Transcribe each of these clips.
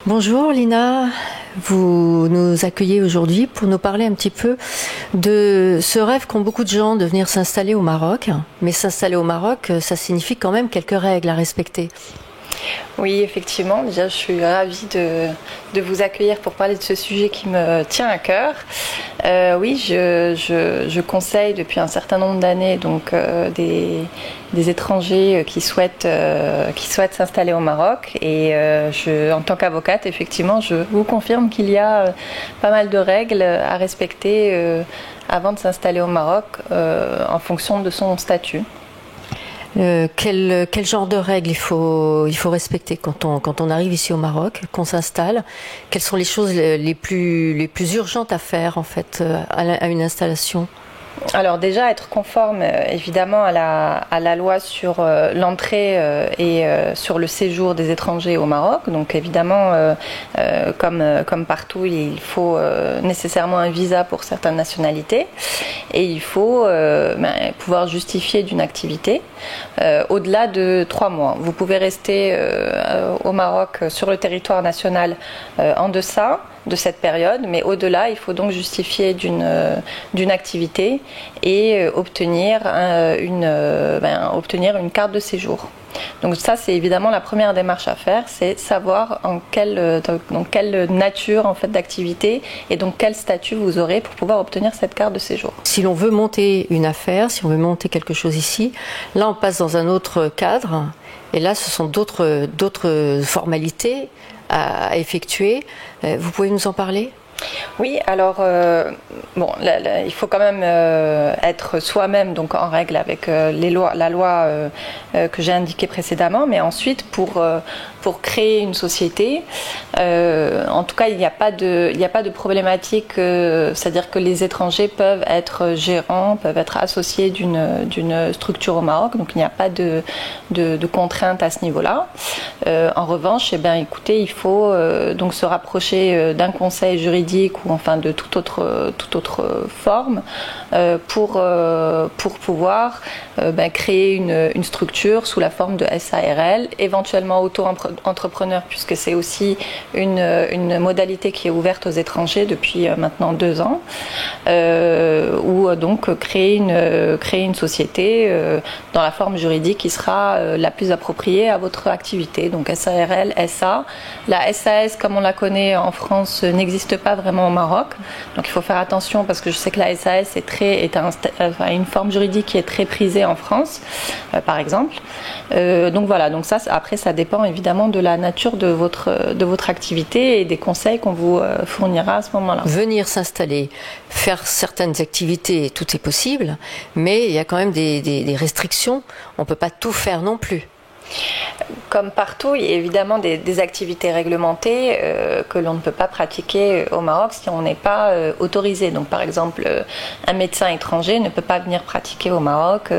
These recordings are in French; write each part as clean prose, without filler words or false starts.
Bonjour Lina, vous nous accueillez aujourd'hui pour nous parler un petit peu de ce rêve qu'ont beaucoup de gens de venir s'installer au Maroc. Mais s'installer au Maroc, ça signifie quand même quelques règles à respecter. Oui, effectivement. Déjà, je suis ravie de vous accueillir pour parler de ce sujet qui me tient à cœur. Oui, je conseille depuis un certain nombre d'années donc des étrangers qui souhaitent s'installer au Maroc. Et en tant qu'avocate, effectivement, je vous confirme qu'il y a pas mal de règles à respecter avant de s'installer au Maroc en fonction de son statut. Quel genre de règles il faut respecter quand on arrive ici au Maroc, qu'on s'installe? Quelles sont les choses les plus urgentes à faire en fait à une installation? Alors déjà être conforme évidemment à la loi sur l'entrée et sur le séjour des étrangers au Maroc. Donc évidemment comme partout il faut nécessairement un visa pour certaines nationalités et il faut pouvoir justifier d'une activité au-delà de 3 mois. Vous pouvez rester au Maroc sur le territoire national en deçà de cette période, mais au-delà, il faut donc justifier d'une activité et obtenir une carte de séjour. Donc ça, c'est évidemment la première démarche à faire, c'est savoir dans quelle nature en fait d'activité et donc quel statut vous aurez pour pouvoir obtenir cette carte de séjour. Si l'on veut monter une affaire, si on veut monter quelque chose ici, là on passe dans un autre cadre et là ce sont d'autres formalités à effectuer. Vous pouvez nous en parler ? Oui, alors il faut quand même être soi-même donc en règle avec la loi que j'ai indiquée précédemment, mais ensuite pour créer une société, en tout cas il n'y a pas de problématique, c'est-à-dire que les étrangers peuvent être gérants, peuvent être associés d'une structure au Maroc, donc il n'y a pas de contraintes à ce niveau-là. En revanche, écoutez, il faut donc se rapprocher d'un conseil juridique ou enfin de toute autre forme pour pouvoir créer une structure sous la forme de SARL, éventuellement auto-entrepreneur, puisque c'est aussi une modalité qui est ouverte aux étrangers depuis maintenant 2 ans, ou donc créer une société dans la forme juridique qui sera la plus appropriée à votre activité. Donc SARL, SA. La SAS, comme on la connaît en France, n'existe pas vraiment au Maroc. Donc il faut faire attention parce que je sais que la SAS est une forme juridique qui est très prisée en France, par exemple. Donc voilà, donc ça, après ça dépend évidemment de la nature de votre activité et des conseils qu'on vous fournira à ce moment-là. Venir s'installer, faire certaines activités, tout est possible, mais il y a quand même des restrictions. On ne peut pas tout faire non plus. Comme partout, il y a évidemment des activités réglementées que l'on ne peut pas pratiquer au Maroc si on n'est pas autorisé. Donc par exemple, un médecin étranger ne peut pas venir pratiquer au Maroc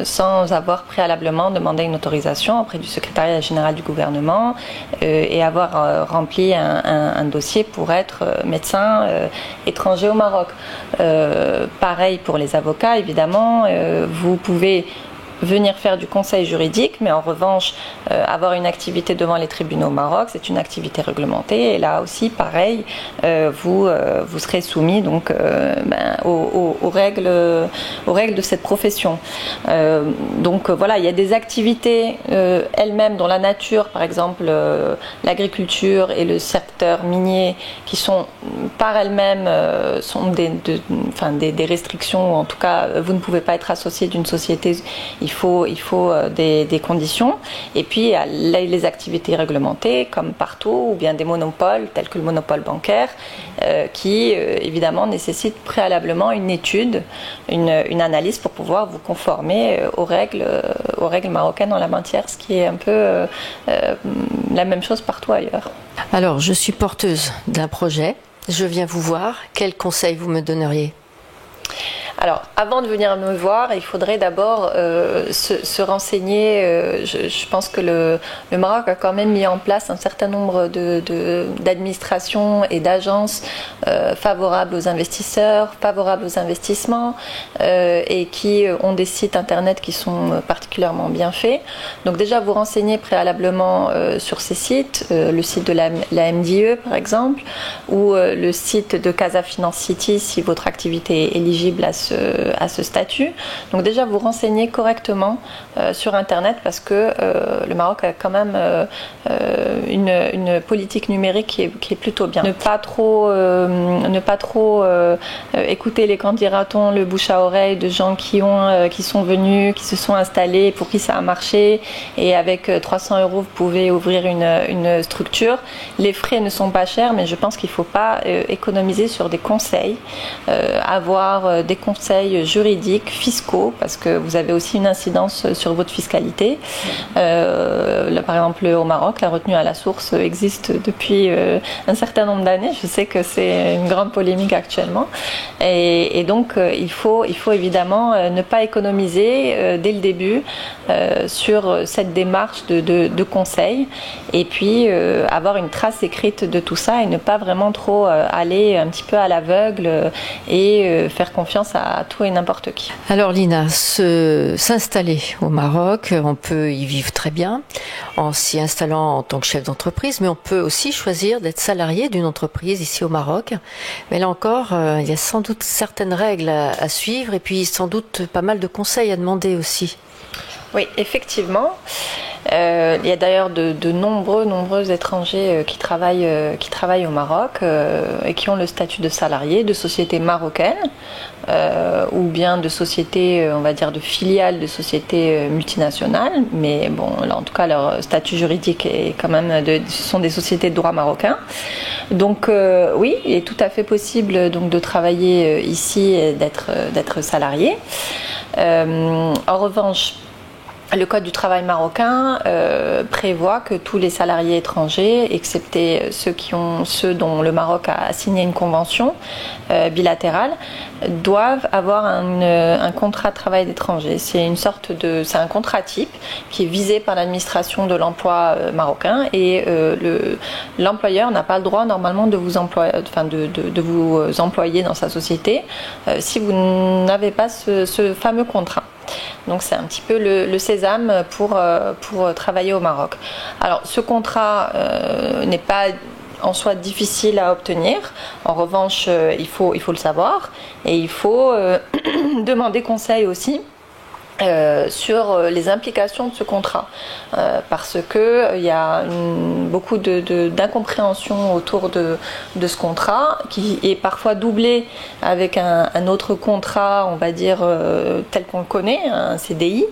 sans avoir préalablement demandé une autorisation auprès du secrétariat général du gouvernement et avoir rempli un dossier pour être médecin étranger au Maroc. Pareil pour les avocats, évidemment, vous pouvez venir faire du conseil juridique, mais en revanche avoir une activité devant les tribunaux au Maroc, c'est une activité réglementée et là aussi pareil, vous serez soumis donc aux règles de cette profession. Donc voilà, il y a des activités elles-mêmes dont la nature, par exemple l'agriculture et le secteur minier, qui sont par elles-mêmes sont des restrictions, ou en tout cas vous ne pouvez pas être associé d'une société. Il faut des conditions. Et puis les activités réglementées, comme partout, ou bien des monopoles, tels que le monopole bancaire, qui évidemment nécessitent préalablement une étude, une analyse pour pouvoir vous conformer aux règles marocaines en la matière, ce qui est un peu la même chose partout ailleurs. Alors, je suis porteuse d'un projet. Je viens vous voir. Quel conseil vous me donneriez ? Alors, avant de venir me voir, il faudrait d'abord se renseigner. Je pense que le Maroc a quand même mis en place un certain nombre d'administrations et d'agences favorables aux investisseurs, favorables aux investissements, et qui ont des sites internet qui sont particulièrement bien faits. Donc déjà, vous renseignez préalablement sur ces sites, le site de la MDE par exemple, ou le site de Casa Finance City si votre activité est éligible à ce statut. Donc déjà vous renseignez correctement sur internet, parce que le Maroc a quand même une politique numérique qui est plutôt bien. Ne pas trop écouter les candidatons, le bouche à oreille de gens qui sont venus, qui se sont installés, pour qui ça a marché, et avec 300 €, vous pouvez ouvrir une structure. Les frais ne sont pas chers, mais je pense qu'il ne faut pas économiser sur des conseils, avoir des conseils juridiques, fiscaux, parce que vous avez aussi une incidence sur votre fiscalité. Là, par exemple, au Maroc, la retenue à la source existe depuis un certain nombre d'années. Je sais que c'est une grande polémique actuellement. Et donc, il faut évidemment ne pas économiser dès le début sur cette démarche de conseil, et puis avoir une trace écrite de tout ça, et ne pas vraiment trop aller un petit peu à l'aveugle et faire confiance à tout et n'importe qui. Alors Lina, s'installer au Maroc, on peut y vivre très bien en s'y installant en tant que chef d'entreprise, mais on peut aussi choisir d'être salarié d'une entreprise ici au Maroc. Mais là encore, il y a sans doute certaines règles à suivre, et puis sans doute pas mal de conseils à demander aussi. Oui, effectivement. Il y a d'ailleurs de nombreux étrangers qui travaillent au Maroc et qui ont le statut de salarié de sociétés marocaines ou bien de sociétés, on va dire, de filiales de sociétés multinationales. Mais bon, là, en tout cas, leur statut juridique est quand même ce sont des sociétés de droit marocain. Donc oui, il est tout à fait possible donc de travailler ici et d'être salarié. En revanche, le Code du travail marocain prévoit que tous les salariés étrangers, excepté ceux dont le Maroc a signé une convention bilatérale, doivent avoir un contrat de travail d'étranger. C'est un contrat type qui est visé par l'administration de l'emploi marocain, et l'employeur n'a pas le droit normalement de vous employer dans sa société si vous n'avez pas ce fameux contrat. Donc c'est un petit peu le sésame pour travailler au Maroc. Alors ce contrat n'est pas en soi difficile à obtenir. En revanche, il faut le savoir, et il faut demander conseil aussi sur les implications de ce contrat, parce que il y a beaucoup d'incompréhension autour de ce contrat, qui est parfois doublé avec un autre contrat, on va dire tel qu'on le connaît, un CDI,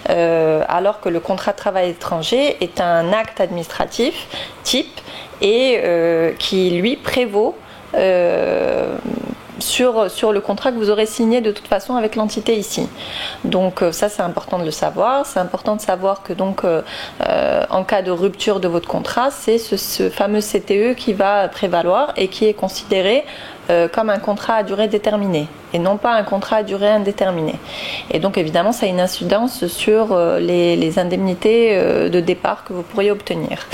alors que le contrat de travail étranger est un acte administratif type, et qui lui prévaut sur le contrat que vous aurez signé de toute façon avec l'entité ici. Donc ça, c'est important de le savoir. C'est important de savoir que donc en cas de rupture de votre contrat, c'est ce fameux CTE qui va prévaloir, et qui est considéré comme un contrat à durée déterminée, et non pas un contrat à durée indéterminée. Et donc évidemment, ça a une incidence sur les indemnités de départ que vous pourriez obtenir.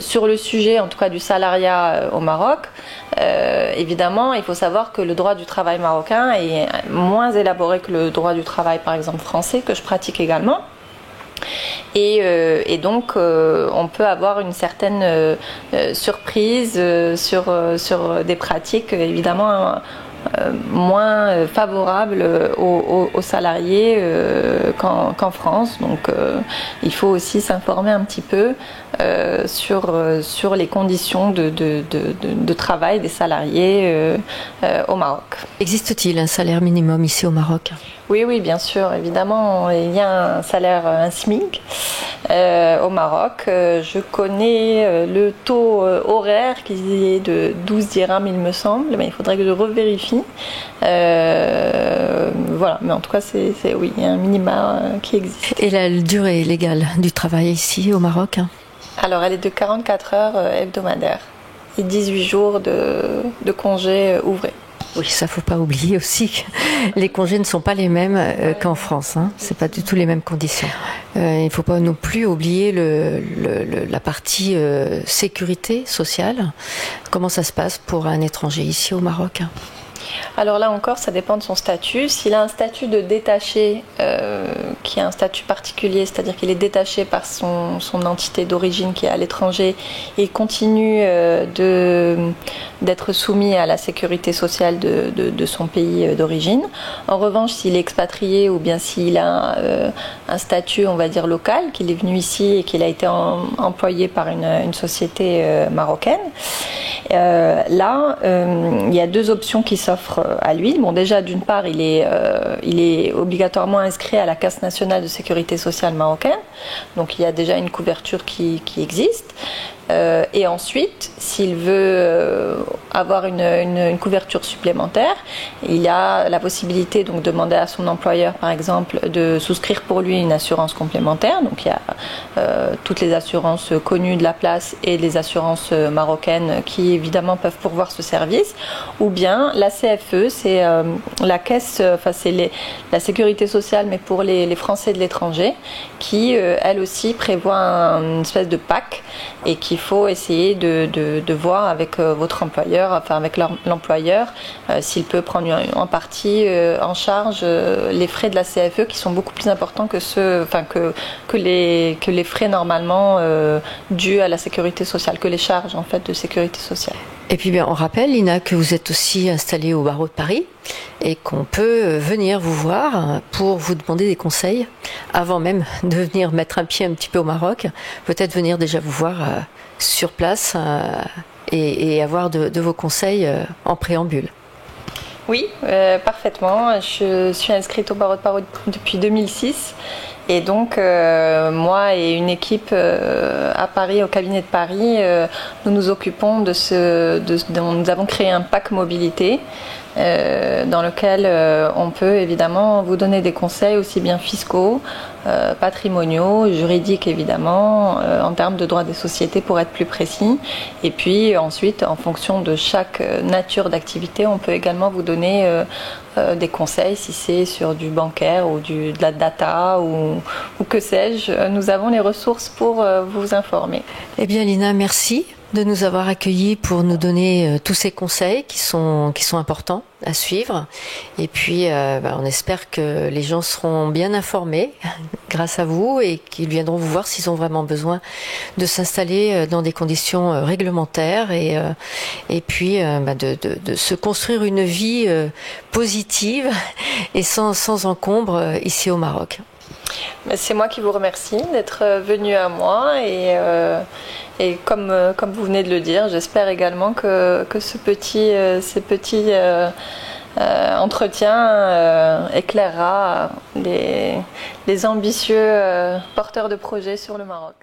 Sur le sujet, en tout cas, du salariat au Maroc, évidemment, il faut savoir que le droit du travail marocain est moins élaboré que le droit du travail, par exemple, français, que je pratique également. Et donc, on peut avoir une certaine surprise sur des pratiques, évidemment, moins favorables aux salariés qu'en France. Donc il faut aussi s'informer un petit peu sur les conditions de travail des salariés au Maroc. Existe-t-il un salaire minimum ici au Maroc ? Oui, bien sûr, évidemment, il y a un SMIC au Maroc. Je connais le taux horaire qui est de 12 dirhams, il me semble, mais il faudrait que je revérifie. Voilà, mais en tout cas, oui, il y a un minima qui existe. Et la durée légale du travail ici au Maroc ? Alors, elle est de 44 heures hebdomadaires et 18 jours de congés ouvrés. Oui, ça faut pas oublier aussi que les congés ne sont pas les mêmes qu'en France. Hein. C'est pas du tout les mêmes conditions. Il faut pas non plus oublier la partie sécurité sociale. Comment ça se passe pour un étranger ici au Maroc? Alors là encore, ça dépend de son statut. S'il a un statut de détaché, qui est un statut particulier, c'est-à-dire qu'il est détaché par son entité d'origine qui est à l'étranger, il continue d'être soumis à la sécurité sociale de son pays d'origine. En revanche, s'il est expatrié ou bien s'il a un statut, on va dire, local, qu'il est venu ici et qu'il a été employé par une société marocaine, là, il y a deux options qui s'offrent à lui. Bon, déjà, d'une part, il est obligatoirement inscrit à la Caisse nationale de sécurité sociale marocaine, donc il y a déjà une couverture qui existe. Et ensuite, s'il veut avoir une couverture supplémentaire, il a la possibilité donc de demander à son employeur, par exemple, de souscrire pour lui une assurance complémentaire. Donc il y a toutes les assurances connues de la place et les assurances marocaines qui évidemment peuvent pourvoir ce service. Ou bien la CFE, c'est la caisse, enfin c'est la sécurité sociale, mais pour les Français de l'étranger, qui elle aussi prévoit une espèce de PAC et qu'il faut essayer de voir avec votre employeur, enfin avec l'employeur, s'il peut prendre en partie en charge les frais de la CFE qui sont beaucoup plus importants que les frais normalement dus à la sécurité sociale, que les charges en fait de sécurité sociale. Et puis bien, on rappelle, Lina, que vous êtes aussi installée au barreau de Paris et qu'on peut venir vous voir pour vous demander des conseils avant même de venir mettre un pied un petit peu au Maroc. Peut-être venir déjà vous voir sur place et avoir de vos conseils en préambule. Oui, parfaitement. Je suis inscrite au barreau de Paris depuis 2006. Et donc, moi et une équipe à Paris, au cabinet de Paris, nous nous occupons nous avons créé un pack mobilité dans lequel on peut évidemment vous donner des conseils aussi bien fiscaux, patrimoniaux, juridiques évidemment, en termes de droit des sociétés pour être plus précis. Et puis ensuite, en fonction de chaque nature d'activité, on peut également vous donner des conseils si c'est sur du bancaire ou de la data ou que sais-je. Nous avons les ressources pour vous informer. Eh bien Lina, merci de nous avoir accueillis pour nous donner tous ces conseils qui sont importants à suivre. Et puis, on espère que les gens seront bien informés grâce à vous et qu'ils viendront vous voir s'ils ont vraiment besoin de s'installer dans des conditions réglementaires et puis de se construire une vie positive et sans encombre ici au Maroc. C'est moi qui vous remercie d'être venu à moi et comme vous venez de le dire, j'espère également que ces petits entretiens éclairera les ambitieux porteurs de projets sur le Maroc.